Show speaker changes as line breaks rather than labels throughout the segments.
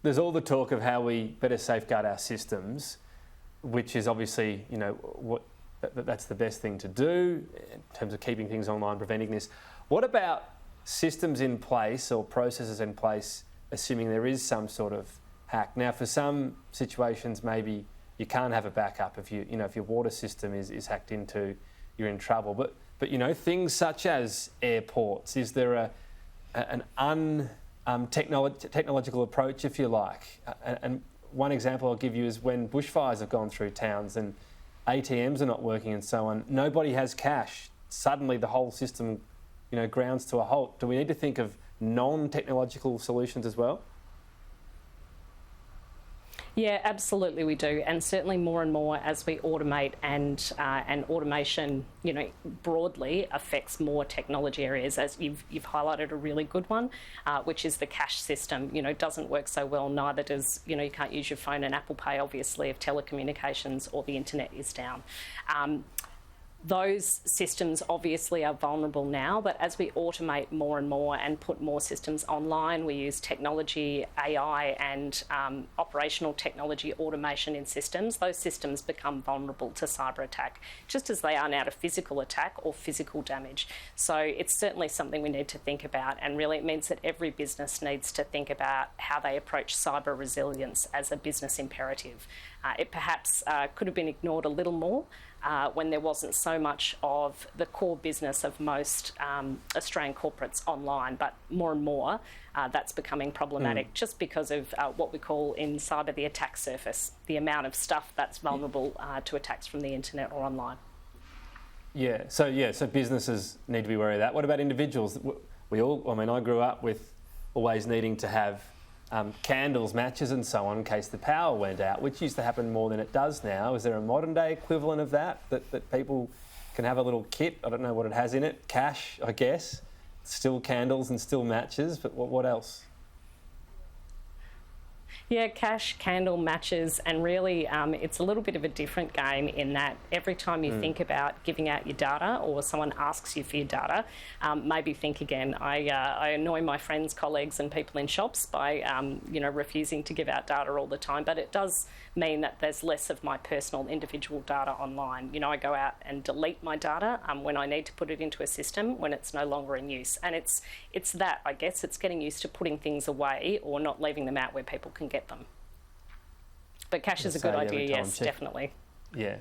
there's all the talk of how we better safeguard our systems, which is obviously, that's the best thing to do in terms of keeping things online, preventing this. What about systems in place or processes in place, assuming there is some sort of hack? Now, for some situations, maybe you can't have a backup if if your water system is hacked into, you're in trouble. But things such as airports, is there an technological approach, if you like? And one example I'll give you is when bushfires have gone through towns and ATMs are not working and so on, nobody has cash. Suddenly the whole system, grounds to a halt. Do we need to think of non-technological solutions as well?
Yeah, absolutely we do, and certainly more and more as we automate and automation, broadly affects more technology areas. As you've highlighted a really good one, which is the cash system. Doesn't work so well. Neither does you can't use your phone and Apple Pay, obviously, if telecommunications or the internet is down. Those systems obviously are vulnerable now, but as we automate more and more and put more systems online, we use technology, AI and operational technology automation in systems, those systems become vulnerable to cyber attack, just as they are now to physical attack or physical damage. So it's certainly something we need to think about, and really it means that every business needs to think about how they approach cyber resilience as a business imperative. It perhaps could have been ignored a little more when there wasn't so much of the core business of most Australian corporates online, but more and more that's becoming problematic just because of what we call in cyber the attack surface, the amount of stuff that's vulnerable to attacks from the internet or online.
So businesses need to be wary of that. What about individuals? I grew up with always needing to have candles, matches and so on in case the power went out, which used to happen more than it does now. Is there a modern day equivalent of that people can have a little kit? I don't know what it has in it. Cash, I guess. Still candles and still matches, but what else?
Yeah, cash, candle, matches, and really it's a little bit of a different game in that every time you think about giving out your data or someone asks you for your data, maybe think again. I annoy my friends, colleagues and people in shops by refusing to give out data all the time, but it does mean that there's less of my personal individual data online. I go out and delete my data when I need to put it into a system when it's no longer in use. And it's that, I guess, it's getting used to putting things away or not leaving them out where people can get them. But cash is a good idea, yes, definitely.
Yeah.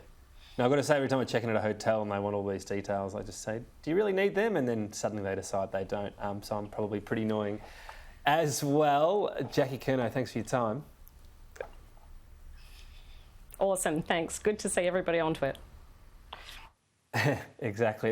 Now, I've got to say, every time I check in at a hotel and they want all these details, I just say, do you really need them? And then suddenly they decide they don't. So I'm probably pretty annoying as well. Jacqui Kernot, thanks for your time.
Awesome, thanks. Good to see everybody onto it.
Exactly.